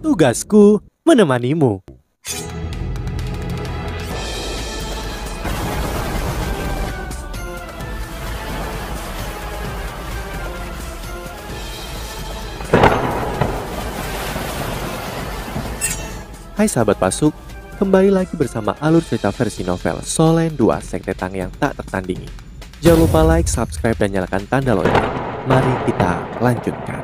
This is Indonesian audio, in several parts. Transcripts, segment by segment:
Tugasku menemanimu. Hai sahabat Pasuk, kembali lagi bersama alur cerita versi novel Solen 2 Sekte Tang yang tak tertandingi. Jangan lupa like, subscribe, dan nyalakan tanda lonceng. Mari kita lanjutkan.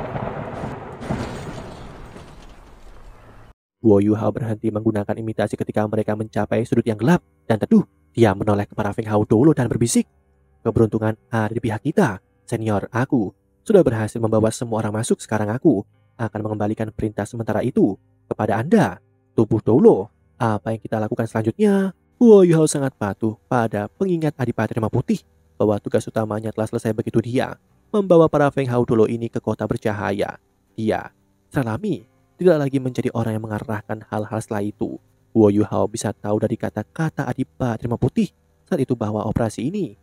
Guo Yuhao berhenti menggunakan imitasi ketika mereka mencapai sudut yang gelap, dan teduh, dia menoleh ke para Feng Hao dulu dan berbisik. Keberuntungan ada di pihak kita, senior. Aku sudah berhasil membawa semua orang masuk. Sekarang aku akan mengembalikan perintah sementara itu kepada Anda. Tubuh Dolo, apa yang kita lakukan selanjutnya? Guo Yuhao sangat patuh pada pengingat Adipati Rema Putih bahwa tugas utamanya telah selesai begitu dia membawa para Feng Hao Dolo ini ke kota bercahaya. Dia, Salami, tidak lagi menjadi orang yang mengarahkan hal-hal setelah itu. Guo Yuhao bisa tahu dari kata-kata Adipati Rema Putih saat itu bahwa operasi ini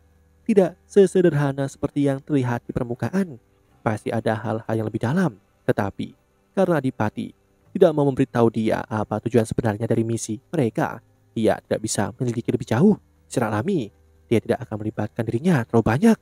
tidak sesederhana seperti yang terlihat di permukaan. Pasti ada hal-hal yang lebih dalam. Tetapi karena Adipati tidak mau memberitahu dia apa tujuan sebenarnya dari misi mereka, dia tidak bisa menyelidiki lebih jauh. Secara alami, dia tidak akan melibatkan dirinya terlalu banyak.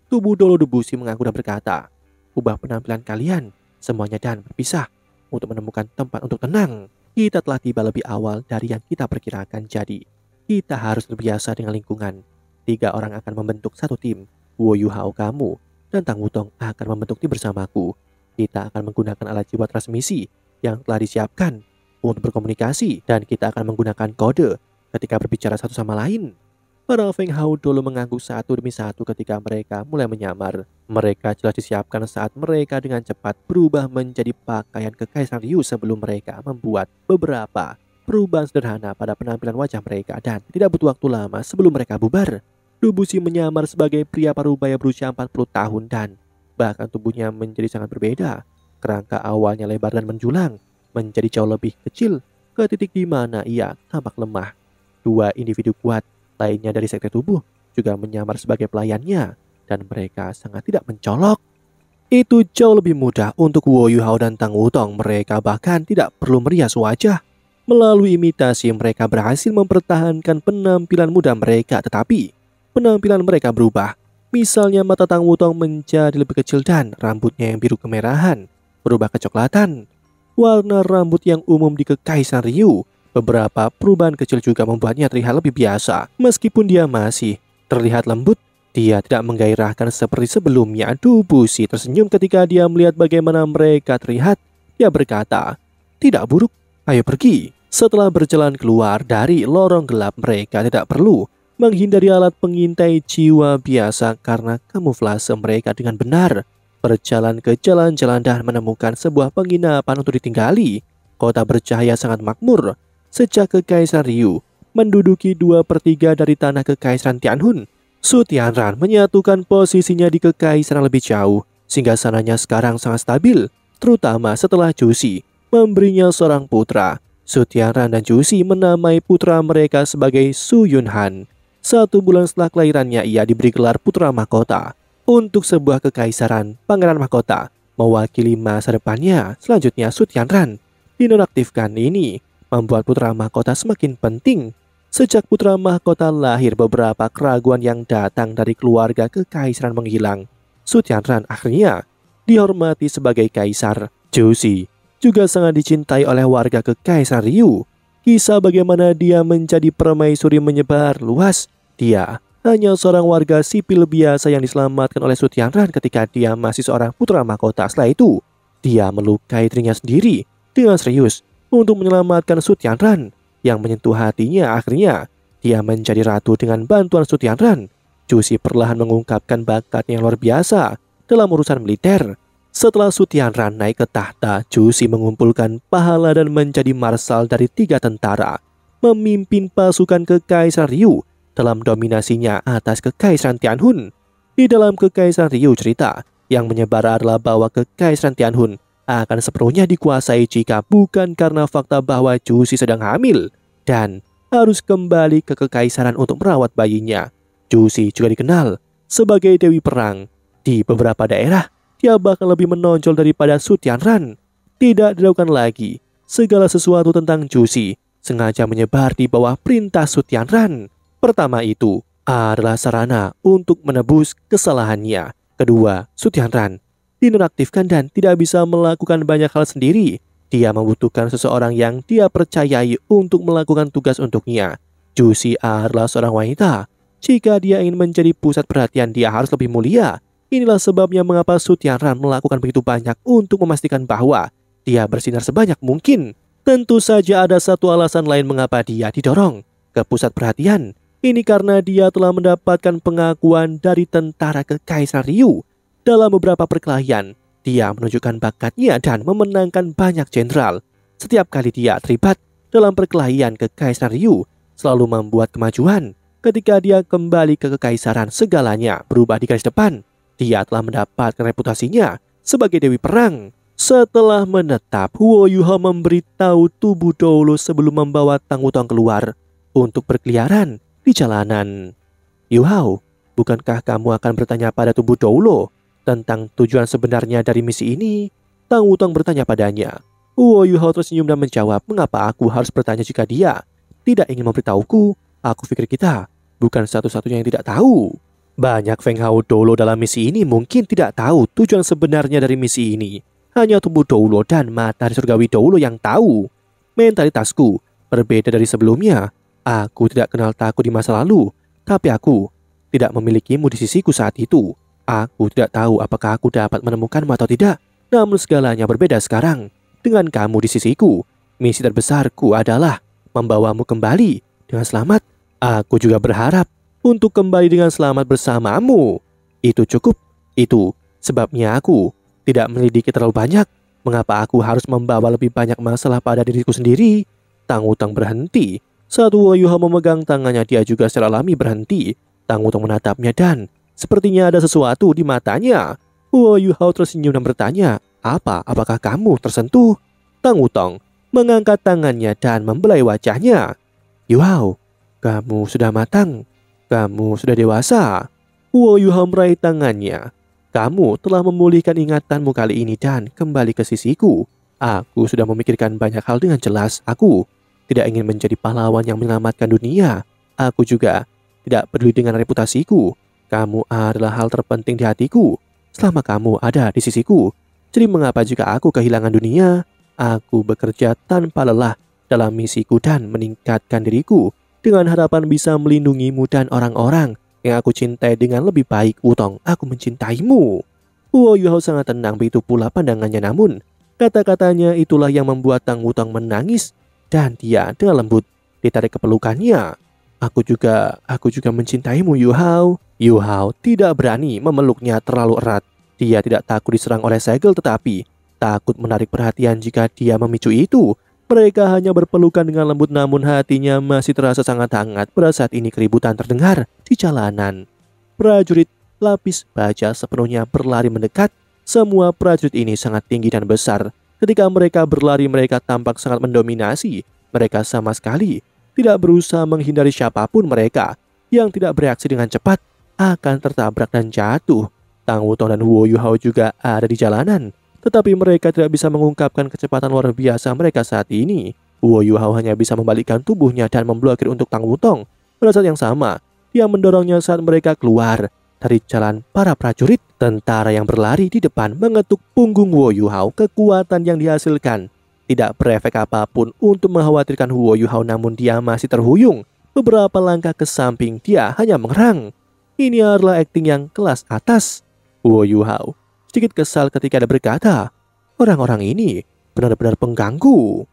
Tubuh Dolo Debussy mengaku dan berkata, ubah penampilan kalian semuanya dan berpisah untuk menemukan tempat untuk tenang. Kita telah tiba lebih awal dari yang kita perkirakan, jadi kita harus terbiasa dengan lingkungan. 3 orang akan membentuk satu tim. Guo Yuhao, kamu, dan Tang Wutong akan membentuk tim bersamaku. Kita akan menggunakan alat jiwa transmisi yang telah disiapkan untuk berkomunikasi, dan kita akan menggunakan kode ketika berbicara satu sama lain. Para Feng Hao Dolo mengangguk satu demi satu ketika mereka mulai menyamar. Mereka jelas disiapkan saat mereka dengan cepat berubah menjadi pakaian Kekaisaran Ryu sebelum mereka membuat beberapa perubahan sederhana pada penampilan wajah mereka, dan tidak butuh waktu lama sebelum mereka bubar. Debussy menyamar sebagai pria parubaya berusia 40 tahun dan bahkan tubuhnya menjadi sangat berbeda. Kerangka awalnya lebar dan menjulang menjadi jauh lebih kecil ke titik di mana ia tampak lemah. 2 individu kuat lainnya dari sekte tubuh juga menyamar sebagai pelayannya, dan mereka sangat tidak mencolok. Itu jauh lebih mudah untuk Guo Yuhao dan Tang Wutong. Mereka bahkan tidak perlu merias wajah. Melalui imitasi mereka berhasil mempertahankan penampilan muda mereka, tetapi penampilan mereka berubah. Misalnya mata Tang Wutong menjadi lebih kecil dan rambutnya yang biru kemerahan berubah kecoklatan. Warna rambut yang umum di Kekaisaran Ryu. Beberapa perubahan kecil juga membuatnya terlihat lebih biasa. Meskipun dia masih terlihat lembut, dia tidak menggairahkan seperti sebelumnya. Debussy tersenyum ketika dia melihat bagaimana mereka terlihat. Dia berkata, tidak buruk, ayo pergi. Setelah berjalan keluar dari lorong gelap, mereka tidak perlu menghindari alat pengintai jiwa biasa karena kamuflase mereka dengan benar. Berjalan ke jalan-jalan dan menemukan sebuah penginapan untuk ditinggali. Kota bercahaya sangat makmur. Sejak Kekaisaran Ryu menduduki 2/3 dari tanah Kekaisaran Tianhun, Su Tianran menyatukan posisinya di Kekaisaran lebih jauh, sehingga sananya sekarang sangat stabil, terutama setelah Jusi memberinya seorang putra. Su Tianran dan Jusi menamai putra mereka sebagai Su Yunhan. 1 bulan setelah kelahirannya, ia diberi gelar Putra Mahkota. Untuk sebuah kekaisaran, Pangeran Mahkota mewakili masa depannya. Selanjutnya, Su Tianran dinonaktifkan. Ini membuat Putra Mahkota semakin penting. Sejak Putra Mahkota lahir, beberapa keraguan yang datang dari keluarga kekaisaran menghilang. Su Tianran akhirnya dihormati sebagai kaisar. Jusi juga sangat dicintai oleh warga Kekaisaran Ryu. Kisah bagaimana dia menjadi permaisuri menyebar luas. Dia hanya seorang warga sipil biasa yang diselamatkan oleh Su Tianran ketika dia masih seorang putra mahkota. Setelah itu, dia melukai dirinya sendiri dengan serius untuk menyelamatkan Su Tianran yang menyentuh hatinya. Akhirnya, dia menjadi ratu dengan bantuan Su Tianran. Jusi perlahan mengungkapkan bakatnya yang luar biasa dalam urusan militer. Setelah Su Tianran naik ke tahta, Jusi mengumpulkan pahala dan menjadi marsal dari 3 tentara, memimpin pasukan Kekaisaran Ryu dalam dominasinya atas Kekaisaran Tianhun. Di dalam Kekaisaran Ryu, cerita yang menyebar adalah bahwa Kekaisaran Tianhun akan sepenuhnya dikuasai jika bukan karena fakta bahwa Jusi sedang hamil dan harus kembali ke Kekaisaran untuk merawat bayinya. Jusi juga dikenal sebagai Dewi Perang. Di beberapa daerah, dia bahkan lebih menonjol daripada Su Tianran. Tidak diragukan lagi segala sesuatu tentang Jushi sengaja menyebar di bawah perintah Su Tianran. Pertama itu adalah sarana untuk menebus kesalahannya. Kedua, Su Tianran dinonaktifkan dan tidak bisa melakukan banyak hal sendiri. Dia membutuhkan seseorang yang dia percayai untuk melakukan tugas untuknya. Jushi adalah seorang wanita. Jika dia ingin menjadi pusat perhatian, dia harus lebih mulia. Inilah sebabnya mengapa Su Tianran melakukan begitu banyak untuk memastikan bahwa dia bersinar sebanyak mungkin. Tentu saja ada satu alasan lain mengapa dia didorong ke pusat perhatian. Ini karena dia telah mendapatkan pengakuan dari tentara Kekaisaran Ryu. Dalam beberapa perkelahian, dia menunjukkan bakatnya dan memenangkan banyak jenderal. Setiap kali dia terlibat dalam perkelahian Kekaisaran Ryu, selalu membuat kemajuan. Ketika dia kembali ke Kekaisaran, segalanya berubah di garis depan. Dia telah mendapatkan reputasinya sebagai Dewi Perang. Setelah menetap, Huo Yuhao memberitahu tubuh Doulo sebelum membawa Tang Wutong keluar untuk berkeliaran di jalanan. Yuhao, bukankah kamu akan bertanya pada tubuh Doulo tentang tujuan sebenarnya dari misi ini? Tang Wutong bertanya padanya. Huo Yuhao tersenyum dan menjawab, mengapa aku harus bertanya jika dia tidak ingin memberitahuku? Aku pikir kita bukan satu-satunya yang tidak tahu. Banyak Feng Hao Doulo dalam misi ini mungkin tidak tahu tujuan sebenarnya dari misi ini. Hanya tubuh Doulo dan matahari surgawi Doulo yang tahu. Mentalitasku berbeda dari sebelumnya. Aku tidak kenal takut di masa lalu, tapi aku tidak memilikimu di sisiku saat itu. Aku tidak tahu apakah aku dapat menemukanmu atau tidak. Namun segalanya berbeda sekarang. Dengan kamu di sisiku, misi terbesarku adalah membawamu kembali dengan selamat. Aku juga berharap untuk kembali dengan selamat bersamamu. Itu cukup. Itu sebabnya aku tidak menyelidiki terlalu banyak. Mengapa aku harus membawa lebih banyak masalah pada diriku sendiri? Tang Wutong berhenti. Saat Huo Yuhao memegang tangannya, dia juga secara alami berhenti. Tang Wutong menatapnya dan sepertinya ada sesuatu di matanya. Huo Yuhao tersenyum dan bertanya, apakah kamu tersentuh? Tang Wutong mengangkat tangannya dan membelai wajahnya. Yuhao, kamu sudah matang. Kamu sudah dewasa. Huo Yuhao meraih tangannya. Kamu telah memulihkan ingatanmu kali ini dan kembali ke sisiku. Aku sudah memikirkan banyak hal dengan jelas. Aku tidak ingin menjadi pahlawan yang menyelamatkan dunia. Aku juga tidak peduli dengan reputasiku. Kamu adalah hal terpenting di hatiku. Selama kamu ada di sisiku. Jadi mengapa jika aku kehilangan dunia? Aku bekerja tanpa lelah dalam misiku dan meningkatkan diriku dengan harapan bisa melindungimu dan orang-orang yang aku cintai dengan lebih baik. Wutong, aku mencintaimu. Huo Yuhao sangat tenang, begitu pula pandangannya, namun kata-katanya itulah yang membuat Tang Wutong menangis dan dia dengan lembut ditarik ke pelukannya. Aku juga mencintaimu, Yuhao. Yuhao tidak berani memeluknya terlalu erat. Dia tidak takut diserang oleh segel, tetapi takut menarik perhatian jika dia memicu itu. Mereka hanya berpelukan dengan lembut, namun hatinya masih terasa sangat hangat pada saat ini keributan terdengar di jalanan. Prajurit lapis baja sepenuhnya berlari mendekat. Semua prajurit ini sangat tinggi dan besar. Ketika mereka berlari, mereka tampak sangat mendominasi. Mereka sama sekali tidak berusaha menghindari siapapun. Mereka yang tidak bereaksi dengan cepat akan tertabrak dan jatuh. Tang Wutong dan Huo Yuhao juga ada di jalanan. Tetapi mereka tidak bisa mengungkapkan kecepatan luar biasa mereka saat ini. Huo Yuhao hanya bisa membalikkan tubuhnya dan memblokir untuk Tang Wutong. Pada saat yang sama, dia mendorongnya saat mereka keluar dari jalan para prajurit. Tentara yang berlari di depan mengetuk punggung Huo Yuhao. Kekuatan yang dihasilkan tidak berefek apapun untuk mengkhawatirkan Huo Yuhao, namun dia masih terhuyung. Beberapa langkah ke samping, dia hanya mengerang. Ini adalah akting yang kelas atas. Huo Yuhao sedikit kesal ketika ada berkata, orang-orang ini benar-benar pengganggu.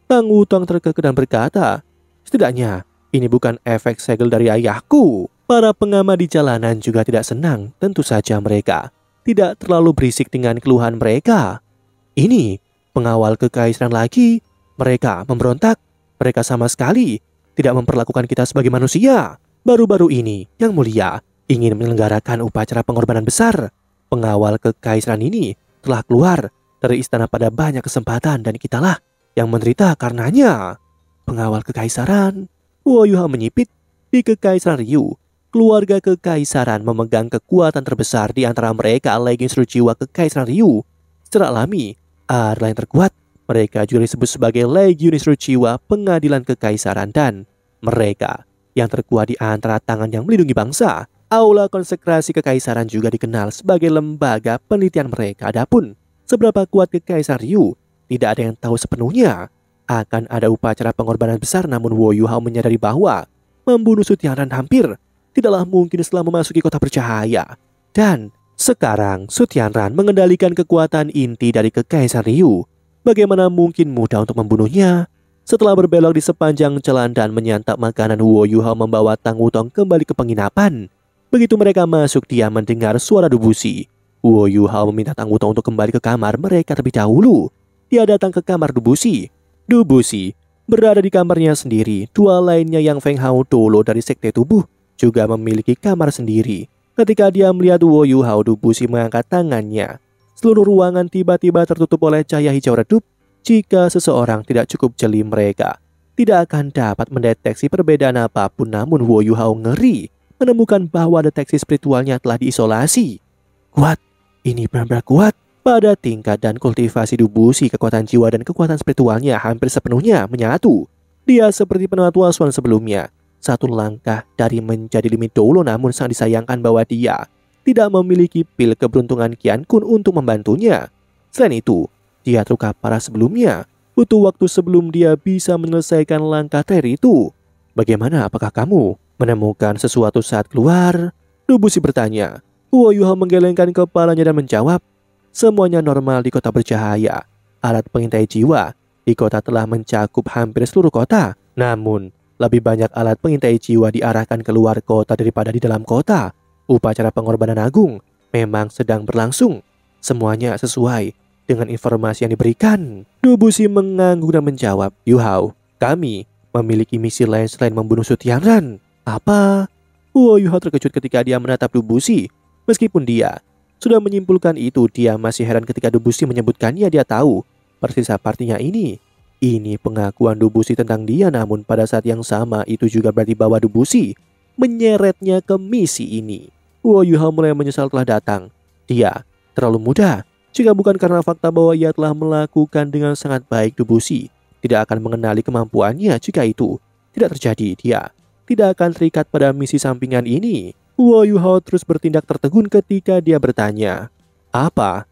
Tang Wutong terkekeh dan berkata, setidaknya ini bukan efek segel dari ayahku. Para pengamat di jalanan juga tidak senang. Tentu saja mereka tidak terlalu berisik dengan keluhan mereka. Ini pengawal kekaisaran lagi. Mereka memberontak. Mereka sama sekali tidak memperlakukan kita sebagai manusia. Baru-baru ini, Yang Mulia ingin menyelenggarakan upacara pengorbanan besar. Pengawal kekaisaran ini telah keluar dari istana pada banyak kesempatan dan kitalah yang menderita karenanya. Pengawal kekaisaran. Huo Yuhao menyipit. Di Kekaisaran Ryu, keluarga kekaisaran memegang kekuatan terbesar. Di antara mereka legend seluruh jiwa Kekaisaran Ryu secara alami adalah yang terkuat. Mereka juga disebut sebagai Legionis Ruchiwa, pengadilan kekaisaran, dan mereka yang terkuat di antara tangan yang melindungi bangsa. Aula konsekrasi kekaisaran juga dikenal sebagai lembaga penelitian mereka. Adapun seberapa kuat kekaisaran Ryu, tidak ada yang tahu sepenuhnya. Akan ada upacara pengorbanan besar, namun Wo Yuhao menyadari bahwa membunuh Su Tianran hampir tidaklah mungkin setelah memasuki kota bercahaya. Dan sekarang Su Tianran mengendalikan kekuatan inti dari kekaisaran Ryu. Bagaimana mungkin mudah untuk membunuhnya? Setelah berbelok di sepanjang jalan dan menyantap makanan, Wo Yuhao membawa Tang Wutong kembali ke penginapan. Begitu mereka masuk, dia mendengar suara Dubushi. Wo Yuhao meminta Tang Wutong untuk kembali ke kamar mereka terlebih dahulu. Dia datang ke kamar Dubushi. Dubushi berada di kamarnya sendiri. Dua lainnya yang Feng Hao Dolo dari Sekte Tubuh juga memiliki kamar sendiri. Ketika dia melihat Wo Yuhao, Dubushi mengangkat tangannya. Seluruh ruangan tiba-tiba tertutup oleh cahaya hijau redup. Jika seseorang tidak cukup jeli, mereka tidak akan dapat mendeteksi perbedaan apapun. Namun Wo Yuhao ngeri menemukan bahwa deteksi spiritualnya telah diisolasi. Kuat, ini benar-benar kuat. Pada tingkat dan kultivasi Dubushi, kekuatan jiwa dan kekuatan spiritualnya hampir sepenuhnya menyatu. Dia seperti penatua Swan sebelumnya, satu langkah dari menjadi limit Dolo. Namun sangat disayangkan bahwa dia tidak memiliki pil keberuntungan Qian Kun untuk membantunya. Selain itu, dia terluka parah sebelumnya. Butuh waktu sebelum dia bisa menyelesaikan langkah terakhir itu. Bagaimana, apakah kamu menemukan sesuatu saat keluar? Dubushi bertanya. Wo Yuhao menggelengkan kepalanya dan menjawab, semuanya normal di kota bercahaya. Alat pengintai jiwa di kota telah mencakup hampir seluruh kota. Namun, lebih banyak alat pengintai jiwa diarahkan keluar kota daripada di dalam kota. Upacara pengorbanan agung memang sedang berlangsung. Semuanya sesuai dengan informasi yang diberikan. Dubushi mengangguk dan menjawab, Yuhao, kami memiliki misi lain selain membunuh Su Tianran. Apa? Wo Yuhao terkejut ketika dia menatap Dubushi. Meskipun dia sudah menyimpulkan itu, dia masih heran ketika Dubushi menyebutkannya. Dia tahu persis apa artinya ini. Ini pengakuan Dubushi tentang dia, namun pada saat yang sama itu juga berarti bahwa Dubushi menyeretnya ke misi ini. Wo Yuhao mulai menyesal telah datang. Dia terlalu muda. Jika bukan karena fakta bahwa ia telah melakukan dengan sangat baik, Dubushi tidak akan mengenali kemampuannya. Jika itu tidak terjadi, dia tidak akan terikat pada misi sampingan ini. Wo Yuhao terus bertindak tertegun ketika dia bertanya, Apa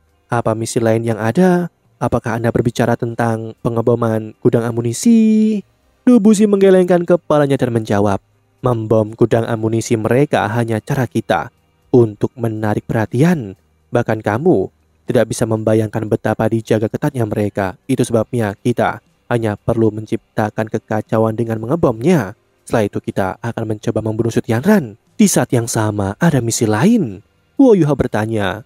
misi lain yang ada? Apakah Anda berbicara tentang pengeboman gudang amunisi? Dubushi menggelengkan kepalanya dan menjawab, membom gudang amunisi mereka hanya cara kita untuk menarik perhatian. Bahkan kamu tidak bisa membayangkan betapa dijaga ketatnya mereka. Itu sebabnya kita hanya perlu menciptakan kekacauan dengan mengebomnya. Setelah itu kita akan mencoba membunuh Su Tianran. Di saat yang sama ada misi lain. Wo Yuhao bertanya,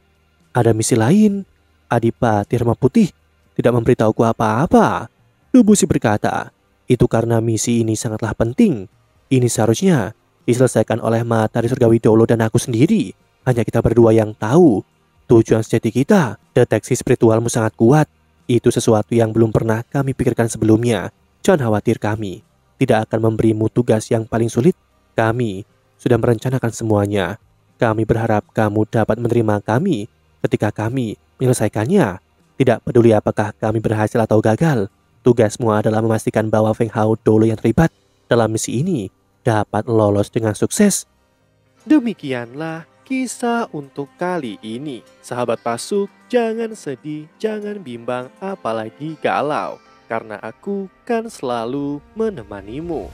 ada misi lain? Adipati Rema Putih tidak memberitahuku apa-apa. Dubushi berkata, itu karena misi ini sangatlah penting. Ini seharusnya diselesaikan oleh Matahari Surgawi Dolo dan aku sendiri. Hanya kita berdua yang tahu tujuan sejati kita. Deteksi spiritualmu sangat kuat. Itu sesuatu yang belum pernah kami pikirkan sebelumnya. Jangan khawatir, kami tidak akan memberimu tugas yang paling sulit. Kami sudah merencanakan semuanya. Kami berharap kamu dapat menerima kami ketika kami menyelesaikannya. Tidak peduli apakah kami berhasil atau gagal. Tugasmu adalah memastikan bahwa Feng Hao Dolo yang terlibat dalam misi ini dapat lolos dengan sukses. Demikianlah kisah untuk kali ini. Sahabat Pasuk, jangan sedih, jangan bimbang, apalagi galau. Karena aku kan selalu menemanimu.